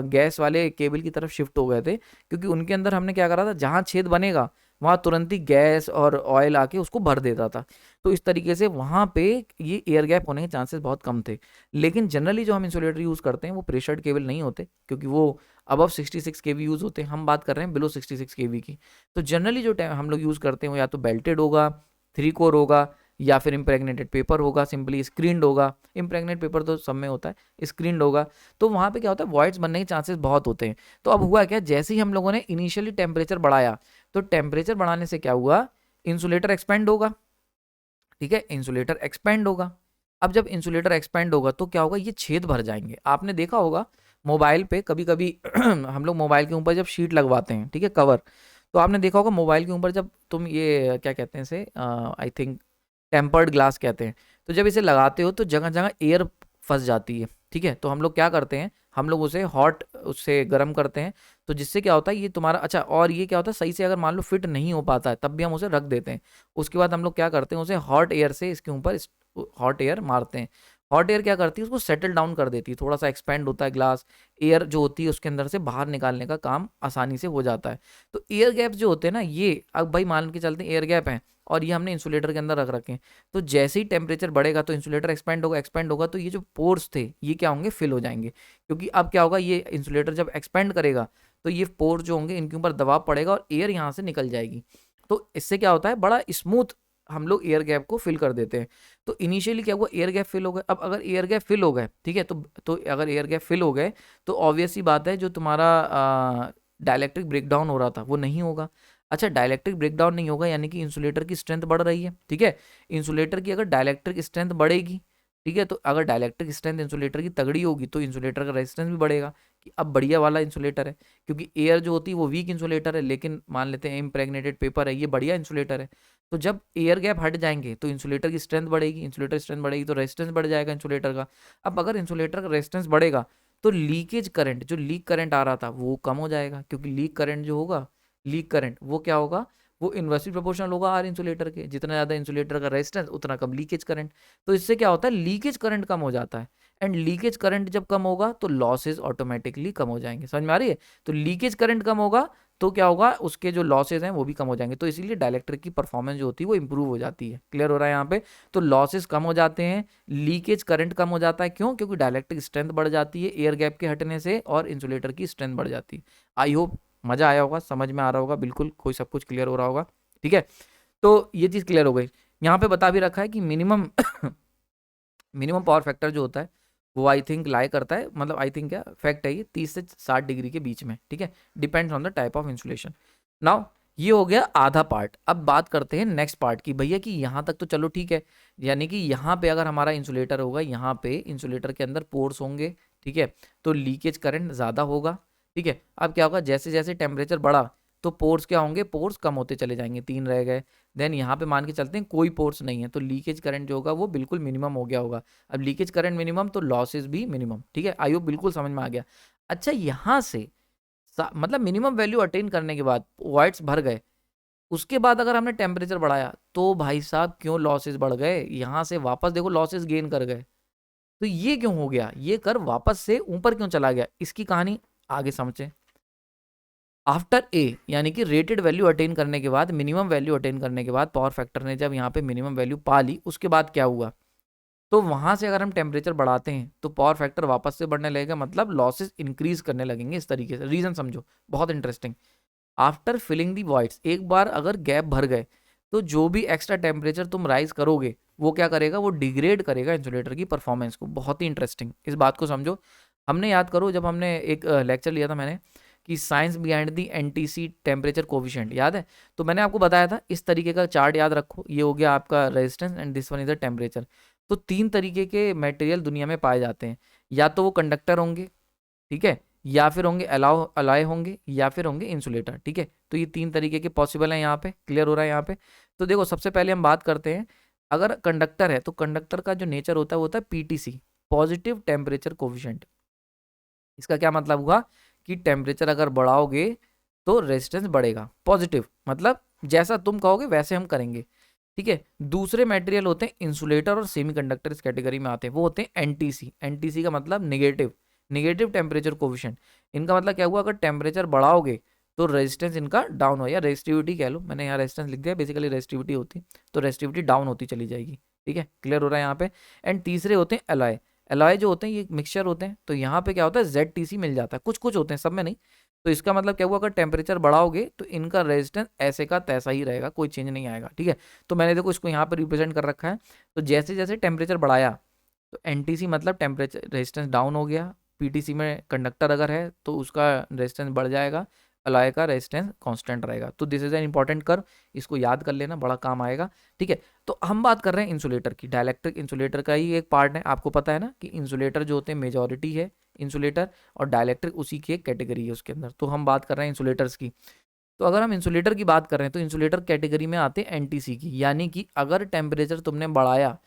गैस वाले केबल की तरफ शिफ्ट हो गए थे, क्योंकि उनके अंदर हमने क्या करा था, जहां छेद बनेगा वहां तुरंत ही गैस और ऑयल आके उसको भर देता था। तो इस तरीके से वहां पे ये एयर गैप होने के चांसेस बहुत कम थे। लेकिन जनरली जो हम इंसुलेटर यूज करते हैं वो प्रेशर्ड केबल नहीं होते, क्योंकि वो अबव 66 केवी यूज होते हैं। हम बात कर रहे हैं बिलो 66 केवी की। तो जनरली जो हम लोग यूज करते हैं वो या तो बेल्टेड होगा, 3 कोर होगा, या फिर इम्प्रेगनेटेड पेपर होगा, सिंपली स्क्रीन्ड होगा। इम्प्रेगनेट पेपर तो सब में होता है, स्क्रीन्ड होगा। तो वहाँ पे क्या होता है, वॉइड्स बनने के चांसेस बहुत होते हैं। तो अब हुआ क्या, जैसे ही हम लोगों ने इनिशियली टेम्परेचर बढ़ाया, तो टेम्परेचर बढ़ाने से क्या हुआ, इंसुलेटर एक्सपेंड होगा। ठीक है, इंसुलेटर एक्सपेंड होगा। अब जब इंसुलेटर एक्सपेंड होगा तो क्या होगा, ये छेद भर जाएंगे। आपने देखा होगा मोबाइल पे कभी कभी हम लोग मोबाइल के ऊपर जब शीट लगवाते हैं, ठीक है, कवर, तो आपने देखा होगा मोबाइल के ऊपर जब तुम ये क्या कहते हैं इसे, आई थिंक टेम्पर्ड ग्लास कहते हैं, तो जब इसे लगाते हो तो जगह जगह एयर फंस जाती है। ठीक है, तो हम लोग क्या करते हैं, हम लोग उसे हॉट, उससे गर्म करते हैं, तो जिससे क्या होता है ये तुम्हारा, अच्छा, और ये क्या होता है, सही से अगर मान लो फिट नहीं हो पाता है तब भी हम उसे रख देते हैं। उसके बाद हम लोग क्या करते हैं, उसे हॉट एयर से इसके ऊपर हॉट एयर मारते हैं। हॉट एयर क्या करती है, उसको सेटल डाउन कर देती है, थोड़ा सा एक्सपेंड होता है ग्लास, एयर जो होती है उसके अंदर से बाहर निकालने का काम आसानी से हो जाता है। तो एयर गैप जो होते हैं ना, ये अब भाई मान के चलते हैं एयर गैप है और ये हमने इंसुलेटर के अंदर रख रखे हैं, तो जैसे ही टेम्परेचर बढ़ेगा तो इंसुलेटर एक्सपेंड होगा, एक्सपेंड होगा तो ये जो पोर्स थे ये क्या होंगे, फिल हो जाएंगे। क्योंकि अब क्या होगा, ये इंसुलेटर जब एक्सपेंड करेगा तो ये पोर जो होंगे इनके ऊपर दबाव पड़ेगा और एयर यहाँ से निकल जाएगी। तो इससे क्या होता है, बड़ा स्मूथ हम लोग एयर गैप को फिल कर देते हैं। तो इनिशियली क्या हुआ, एयर गैप फिल हो गए। अब अगर एयर गैप फिल हो गए, ठीक है, तो अगर एयर गैप फिल हो गए तो ऑब्वियस सी बात है, जो तुम्हारा डाइलेक्ट्रिक ब्रेकडाउन हो रहा था वो नहीं होगा। अच्छा, डाइलेक्ट्रिक ब्रेकडाउन नहीं होगा यानी कि इंसुलेटर की स्ट्रेंथ बढ़ रही है। ठीक है, इंसुलेटर की अगर डाइलेक्ट्रिक स्ट्रेंथ बढ़ेगी, ठीक है, तो अगर डाइलेक्ट्रिक स्ट्रेंथ इंसुलेटर की तगड़ी होगी तो इंसुलेटर का रेजिस्टेंस भी बढ़ेगा, कि अब बढ़िया वाला इंसुलेटर है। क्योंकि एयर जो होती है वो वीक इंसुलेटर है, लेकिन मान लेते हैं इम्प्रेग्नेटेड पेपर है, ये बढ़िया इंसुलेटर है। तो जब एयर गैप हट जाएंगे तो इंसुलेटर की स्ट्रेंथ बढ़ेगी, इंसुलेटर स्ट्रेंथ बढ़ेगी तो रेजिस्टेंस बढ़ जाएगा इंसुलेटर का। अब अगर इंसुलेटर का रेजिस्टेंस बढ़ेगा तो लीकेज करंट, जो लीक करंट आ रहा था वो कम हो जाएगा, क्योंकि लीक करंट जो होगा, लीक करंट वो क्या होगा, वो इन्वर्सली प्रोपोर्शनल होगा आर इंसुलेटर के, जितना ज़्यादा इंसुलेटर का रेजिस्टेंस उतना कम लीकेज करंट। तो इससे क्या होता है, लीकेज करंट कम हो जाता है। एंड लीकेज करंट जब कम होगा तो लॉसेज ऑटोमेटिकली कम हो जाएंगे। समझ में आ रही है? तो लीकेज करंट कम होगा तो क्या होगा, उसके जो लॉसेज हैं वो भी कम हो जाएंगे। तो इसीलिए डाइलेक्ट्रिक की परफॉर्मेंस जो होती है वो इंप्रूव हो जाती है। क्लियर हो रहा है यहाँ पे? तो लॉसेज कम हो जाते हैं, लीकेज करंट कम हो जाता है। क्यों? क्योंकि डाइलेक्ट्रिक स्ट्रेंथ बढ़ जाती है एयर गैप के हटने से और इंसुलेटर की स्ट्रेंथ बढ़ जाती है। आई होप मजा आया होगा, समझ में आ रहा होगा, बिल्कुल कोई सब कुछ क्लियर हो रहा होगा। ठीक है, तो ये चीज़ क्लियर हो गई। यहाँ पे बता भी रखा है कि मिनिमम मिनिमम पावर फैक्टर जो होता है वो आई थिंक लाई करता है, मतलब आई थिंक क्या फैक्ट है ये, 30 से 60 डिग्री के बीच में। ठीक है, depends on the type of insulation. Now ये हो गया आधा पार्ट। अब बात करते हैं नेक्स्ट पार्ट की, भैया कि यहाँ तक तो चलो ठीक है, यानी कि यहाँ पे अगर हमारा इंसुलेटर होगा, यहाँ पे इंसुलेटर के अंदर पोर्स होंगे, ठीक है, तो लीकेज करंट ज़्यादा होगा। ठीक है, अब क्या होगा, जैसे जैसे टेम्परेचर बढ़ा तो पोर्स क्या होंगे, पोर्स कम होते चले जाएंगे, 3 रह गए। देन यहाँ पे मान के चलते हैं कोई पोर्स नहीं है, तो लीकेज करंट जो होगा वो बिल्कुल मिनिमम हो गया होगा। अब लीकेज करंट मिनिमम तो लॉसेस भी मिनिमम। ठीक है, आई होप बिल्कुल समझ में आ गया। अच्छा, यहाँ से मतलब मिनिमम वैल्यू अटेन करने के बाद वॉइड्स भर गए, उसके बाद अगर हमने टेम्परेचर बढ़ाया तो भाई साहब क्यों लॉसेस बढ़ गए, यहाँ से वापस देखो लॉसेस गेन कर गए। तो ये क्यों हो गया, ये कर वापस से ऊपर क्यों चला गया, इसकी कहानी आगे समझे। आफ्टर ए यानी कि रेटेड वैल्यू अटेन करने के बाद, मिनिमम वैल्यू अटेन करने के बाद, पावर फैक्टर ने जब यहाँ पे मिनिमम वैल्यू पा ली, उसके बाद क्या हुआ, तो वहां से अगर हम टेम्परेचर बढ़ाते हैं तो पावर फैक्टर वापस से बढ़ने लगेगा, मतलब लॉसेस इंक्रीज करने लगेंगे। इस तरीके से रीजन समझो, बहुत इंटरेस्टिंग। आफ्टर फिलिंग दी वॉइड्स, एक बार अगर गैप भर गए तो जो भी एक्स्ट्रा टेम्परेचर तुम राइज करोगे वो क्या करेगा, वो डिग्रेड करेगा इंसुलेटर की परफॉर्मेंस को। बहुत ही इंटरेस्टिंग, इस बात को समझो। हमने याद करो जब हमने एक लेक्चर लिया था मैंने कि science behind the NTC temperature coefficient, याद है? तो मैंने आपको बताया था इस तरीके का चार्ट याद रखो, ये हो गया आपका resistance and this one is the temperature. तो 3 तरीके के मटेरियल दुनिया में पाए जाते हैं, या तो वो कंडक्टर होंगे, ठीक है, या फिर होंगे अलाय होंगे, या फिर होंगे इंसुलेटर। ठीक है, तो ये 3 तरीके के पॉसिबल हैं यहाँ पे। क्लियर हो रहा है यहाँ पे? तो देखो सबसे पहले हम बात करते हैं, अगर कंडक्टर है तो कंडक्टर का जो नेचर होता है वो होता है पीटीसी, पॉजिटिव टेम्परेचर कोफिशिएंट। इसका क्या मतलब हुआ कि टेम्परेचर अगर बढ़ाओगे तो रेजिस्टेंस बढ़ेगा। पॉजिटिव मतलब जैसा तुम कहोगे वैसे हम करेंगे। ठीक है, दूसरे मटेरियल होते हैं इंसुलेटर और सेमीकंडक्टर, इस कैटेगरी में आते हैं। वो होते हैं एनटीसी। एनटीसी का मतलब नेगेटिव, नेगेटिव टेम्परेचर कोफिशिएंट। इनका मतलब क्या हुआ, अगर टेम्परेचर बढ़ाओगे तो रेजिस्टेंस इनका डाउन हो, या रेजिस्टिविटी कह लो, मैंने यहाँ रेजिस्टेंस लिख दिया, बेसिकली रेजिस्टिविटी होती, तो रेजिस्टिविटी डाउन होती चली जाएगी। ठीक है, क्लियर हो रहा है यहाँ पे? एंड तीसरे होते हैं एलॉय। एलॉय जो होते हैं ये मिक्सचर होते हैं, तो यहाँ पे क्या होता है ZTC मिल जाता है, कुछ कुछ होते हैं, सब में नहीं। तो इसका मतलब क्या हुआ, अगर टेम्परेचर बढ़ाओगे तो इनका रेजिस्टेंस ऐसे का तैसा ही रहेगा, कोई चेंज नहीं आएगा। ठीक है, तो मैंने देखो इसको यहाँ पे रिप्रेजेंट कर रखा है। तो जैसे जैसे टेम्परेचर बढ़ाया तो एनटीसी मतलब टेम्परेचर रेजिस्टेंस डाउन हो गया, पीटीसी में कंडक्टर अगर है तो उसका रेजिस्टेंस बढ़ जाएगा, अलाय का रेजिस्टेंस कांस्टेंट रहेगा। तो this is an important curve, इसको याद कर लेना, बड़ा काम आएगा। ठीक है, तो हम बात कर रहे हैं इंसुलेटर की। डाइलेक्ट्रिक इंसुलेटर का ही एक पार्ट है, आपको पता है ना कि इंसुलेटर जो होते हैं मेजॉरिटी है इंसुलेटर, और डाइलेक्ट्रिक उसी की एक कैटेगरी है उसके अंदर। तो हम बात कर रहे हैं इंसुलेटर्स की। तो अगर हम इंसुलेटर की बात कर रहे हैं तो इंसुलेटर कैटेगरी में आते हैं एनटीसी की, यानी कि अगर टेम्परेचर तुमने बढ़ाया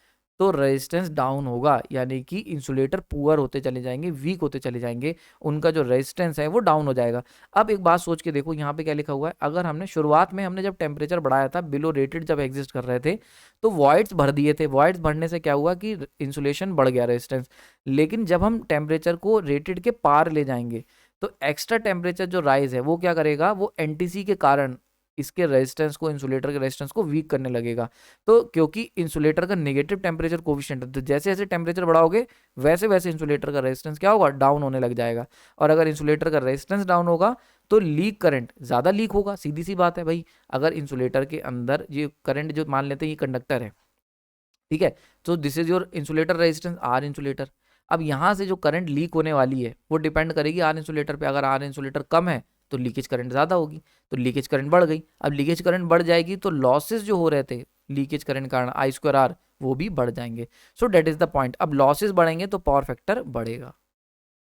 तो रेजिस्टेंस डाउन होगा, यानी कि इंसुलेटर पुअर होते चले जाएंगे, वीक होते चले जाएंगे, उनका जो रेजिस्टेंस है वो डाउन हो जाएगा। अब एक बात सोच के देखो, यहाँ पे क्या लिखा हुआ है, अगर हमने शुरुआत में हमने जब टेम्परेचर बढ़ाया था, बिलो रेटेड जब एग्जिस्ट कर रहे थे, तो वॉइड्स भर दिए थे। वॉइड्स भरने से क्या हुआ कि इंसुलेशन बढ़ गया, रेजिस्टेंस। लेकिन जब हम टेम्परेचर को रेटेड के पार ले जाएंगे तो एक्स्ट्रा टेम्परेचर जो राइज है वो क्या करेगा, वो एनटीसी के कारण इसके रेजिस्टेंस को, इंसुलेटर के रेजिस्टेंस को वीक करने लगेगा। तो क्योंकि इंसुलेटर का नेगेटिव टेम्परेचर कोफिशिएंट है, तो जैसे जैसे टेम्परेचर बढ़ाओगे वैसे वैसे इंसुलेटर का रेजिस्टेंस क्या होगा, डाउन होने लग जाएगा। और अगर इंसुलेटर का रेजिस्टेंस डाउन होगा तो लीक करंट ज़्यादा लीक होगा। सीधी सी बात है भाई, अगर इंसुलेटर के अंदर ये करंट जो मान लेते हैं ये कंडक्टर है, ठीक है, तो this is your insulator resistance R insulator. अब यहाँ से जो करंट लीक होने वाली है वो डिपेंड करेगी आर इंसुलेटर पे। अगर आर इंसुलेटर कम है तो लीकेज करंट ज़्यादा होगी, तो लीकेज करंट बढ़ गई। अब लीकेज करंट बढ़ जाएगी तो लॉसेस जो हो रहे थे लीकेज करंट के कारण I²R वो भी बढ़ जाएंगे। सो डेट इज द पॉइंट। अब लॉसेस बढ़ेंगे तो पावर फैक्टर बढ़ेगा।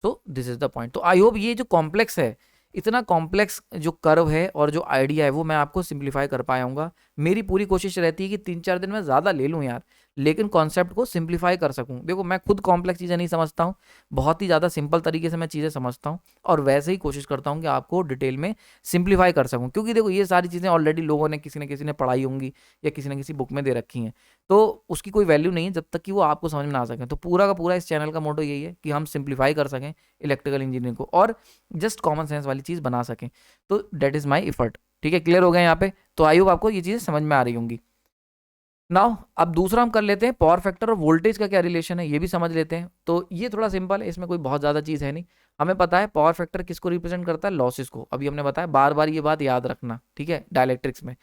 तो दिस इज द पॉइंट। तो आई होप ये जो कॉम्प्लेक्स है, इतना कॉम्प्लेक्स जो कर्व है और जो आइडिया है वो मैं आपको सिंप्लीफाई कर पाऊंगा। मेरी पूरी कोशिश रहती है कि 3-4 दिन में ज़्यादा ले लूँ यार, लेकिन कॉन्सेप्ट को सिंप्लीफाई कर सकूं। देखो मैं खुद कॉम्प्लेक्स चीज़ें नहीं समझता हूँ, बहुत ही ज़्यादा सिंपल तरीके से मैं चीज़ें समझता हूँ, और वैसे ही कोशिश करता हूँ कि आपको डिटेल में सिंप्लीफाई कर सकूँ। क्योंकि देखो ये सारी चीज़ें ऑलरेडी लोगों ने किसी न किसी ने पढ़ाई होंगी या किसी न किसी बुक में दे रखी हैं, तो उसकी कोई वैल्यू नहीं है जब तक कि वो आपको समझ में ना आ सके। तो पूरा का पूरा इस चैनल का मोटो यही है कि हम सिंप्लीफाई कर सकें इलेक्ट्रिकल इंजीनियरिंग को, और जस्ट कॉमन सेंस वाली चीज़ बना सकें। तो डेट इज़ माई एफर्ट। ठीक है, क्लियर हो गया यहाँ पे? तो आई होप आपको ये चीज़ें समझ में आ रही होंगी। नाउ अब दूसरा हम कर लेते हैं, पावर फैक्टर और वोल्टेज का क्या रिलेशन है ये भी समझ लेते हैं। तो ये थोड़ा सिंपल है, इसमें कोई बहुत ज़्यादा चीज़ है नहीं। हमें पता है पावर फैक्टर किसको रिप्रेजेंट करता है, लॉसेस को। अभी हमने बताया, बार बार ये बात याद रखना, ठीक है, डायलैक्ट्रिक्स में।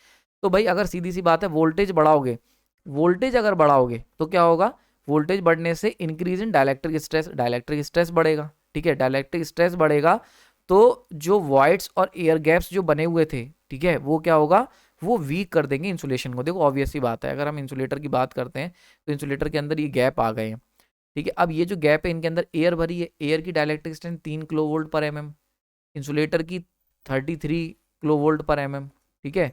तो भाई अगर सीधी सी बात है, वोल्टेज बढ़ाओगे, वोल्टेज अगर बढ़ाओगे तो क्या होगा, वोल्टेज बढ़ने से increase in dielectric stress, dielectric stress बढ़ेगा। ठीक है, डायलैक्ट्रिक स्ट्रेस बढ़ेगा तो जो वॉइड्स और एयर गैप्स जो बने हुए थे, ठीक है, वो क्या होगा, वो वीक कर देंगे इंसुलेशन को। देखो ऑब्वियस सी बात है, अगर हम इंसुलेटर की बात करते हैं तो इंसुलेटर के अंदर ये गैप आ गए हैं। ठीक है, अब ये जो गैप है इनके अंदर एयर भरी है, एयर की डायलैक्ट्रिक स्ट्रेंथ 3 किलोवोल्ट पर mm, इंसुलेटर की 33 किलोवोल्ट पर mm। ठीक है,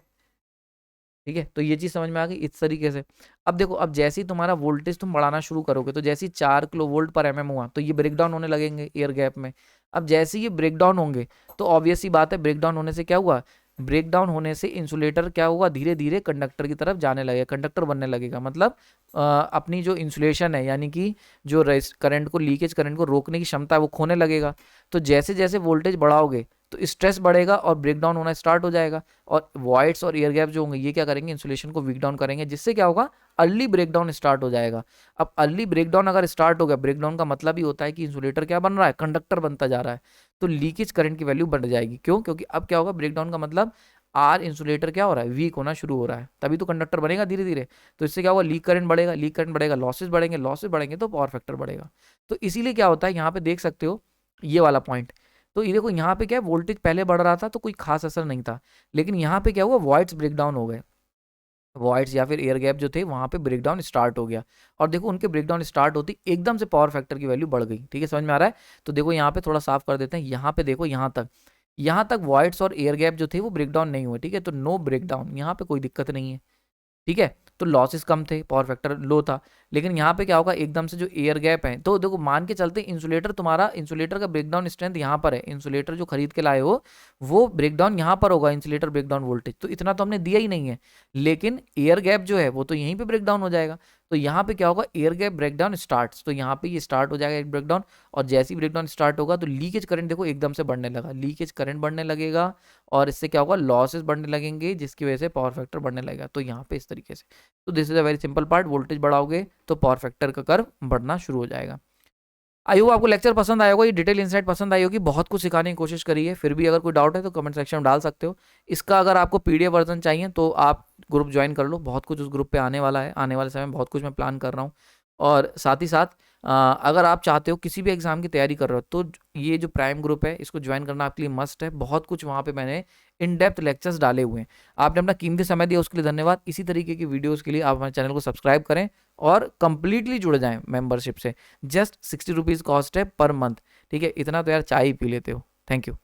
ठीक है, तो ये चीज़ समझ में आ गई इस तरीके से। अब देखो, अब जैसे ही तुम्हारा वोल्टेज तुम बढ़ाना शुरू करोगे तो जैसे ही 4 किलोवोल्ट पर mm हुआ तो ये ब्रेक डाउन होने लगेंगे एयर गैप में। अब जैसे ये ब्रेक डाउन होंगे तो ऑब्वियस सी बात है, ब्रेक डाउन होने से क्या हुआ, ब्रेक डाउन होने से इंसुलेटर क्या हुआ, धीरे धीरे कंडक्टर की तरफ जाने लगेगा, कंडक्टर बनने लगेगा। मतलब अपनी जो इंसुलेशन है, यानी कि जो करंट को, लीकेज करंट को रोकने की क्षमता है वो खोने लगेगा। तो जैसे जैसे वोल्टेज बढ़ाओगे तो स्ट्रेस बढ़ेगा और ब्रेक डाउन होना स्टार्ट हो जाएगा, और वॉइड्स और एयर गैप जो होंगे ये क्या करेंगे, इंसुलेशन को वीक डाउन करेंगे, जिससे क्या होगा, अर्ली ब्रेक डाउन स्टार्ट हो जाएगा। अब अर्ली ब्रेक डाउन अगर स्टार्ट हो गया, ब्रेक डाउन का मतलब ही होता है कि इंसुलेटर क्या बन रहा है, कंडक्टर बनता जा रहा है, तो लीकेज करंट की वैल्यू बढ़ जाएगी। क्यों? क्योंकि अब क्या होगा, ब्रेक डाउन का मतलब आर इंसुलेटर क्या हो रहा है, वीक होना शुरू हो रहा है, तभी तो कंडक्टर बनेगा धीरे धीरे। तो इससे क्या होगा, लीक करंट बढ़ेगा, लीक करंट बढ़ेगा, लॉसेस बढ़ेंगे, लॉसेस बढ़ेंगे तो पावर फैक्टर बढ़ेगा। तो इसीलिए क्या होता है, यहाँ पे देख सकते हो ये वाला पॉइंट। तो ये देखो यहाँ पे क्या है, वोल्टेज पहले बढ़ रहा था तो कोई खास असर नहीं था, लेकिन यहाँ पे क्या हुआ, वॉइड्स ब्रेक डाउन हो गए। वॉइड्स या फिर एयर गैप जो थे वहाँ पे ब्रेकडाउन स्टार्ट हो गया। और देखो उनके ब्रेकडाउन स्टार्ट होती एकदम से पावर फैक्टर की वैल्यू बढ़ गई। ठीक है, समझ में आ रहा है? तो देखो यहाँ पे थोड़ा साफ कर देते हैं। यहाँ पे देखो, यहाँ तक वॉइड्स और एयर गैप जो थे वो ब्रेकडाउन नहीं हुए। ठीक है, तो नो ब्रेकडाउन, यहाँ पे कोई दिक्कत नहीं है। ठीक है, तो लॉसेस कम थे, पावर फैक्टर लो था। लेकिन यहाँ पे क्या होगा, एकदम से जो एयर गैप है, तो देखो मान के चलते इंसुलेटर, तुम्हारा इंसुलेटर का ब्रेकडाउन स्ट्रेंथ यहाँ पर है, इंसुलेटर जो खरीद के लाए हो वो ब्रेकडाउन यहाँ पर होगा, इंसुलेटर ब्रेकडाउन वोल्टेज, तो इतना तो हमने दिया ही नहीं है। लेकिन एयर गैप जो है वो तो यहीं पे ब्रेकडाउन हो जाएगा। तो यहाँ पे क्या होगा, एयर गैप ब्रेकडाउन स्टार्ट, तो यहाँ पे ये स्टार्ट हो जाएगा एक ब्रेकडाउन। और जैसे ही ब्रेकडाउन स्टार्ट होगा तो लीकेज करंट देखो एकदम से बढ़ने लगा, लीकेज करंट बढ़ने लगेगा। और इससे क्या होगा, लॉसेस बढ़ने लगेंगे, जिसकी वजह से पावर फैक्टर बढ़ने लगेगा। तो यहाँ पे इस तरीके से, तो this is a very simple part, voltage बढ़ाओगे तो पावर फैक्टर का कर्व बढ़ना शुरू हो जाएगा। आई होप आपको लेक्चर पसंद आया होगा, ये डिटेल इंसाइट पसंद आई होगी, बहुत कुछ सिखाने की कोशिश करी है। फिर भी अगर कोई डाउट है तो कमेंट सेक्शन में डाल सकते हो। इसका अगर आपको पीडीएफ वर्जन चाहिए तो आप ग्रुप ज्वाइन कर लो, बहुत कुछ उस ग्रुप पे आने वाला है, आने वाले समय में बहुत कुछ मैं प्लान कर रहा हूँ। और साथ ही साथ अगर आप चाहते हो किसी भी एग्जाम की तैयारी कर रहे हो तो ये जो प्राइम ग्रुप है इसको ज्वाइन करना आपके लिए मस्ट है। बहुत कुछ वहाँ पे मैंने इन डेप्थ लेक्चर्स डाले हुए हैं। आपने अपना कीमती समय दिया उसके लिए धन्यवाद। इसी तरीके की वीडियोस के लिए आप हमारे चैनल को सब्सक्राइब करें और कंप्लीटली जुड़ जाएं मेंबरशिप से। जस्ट 60 रुपीज़ कॉस्ट है पर मंथ। ठीक है, इतना तो यार चाय ही पी लेते हो। Thank you.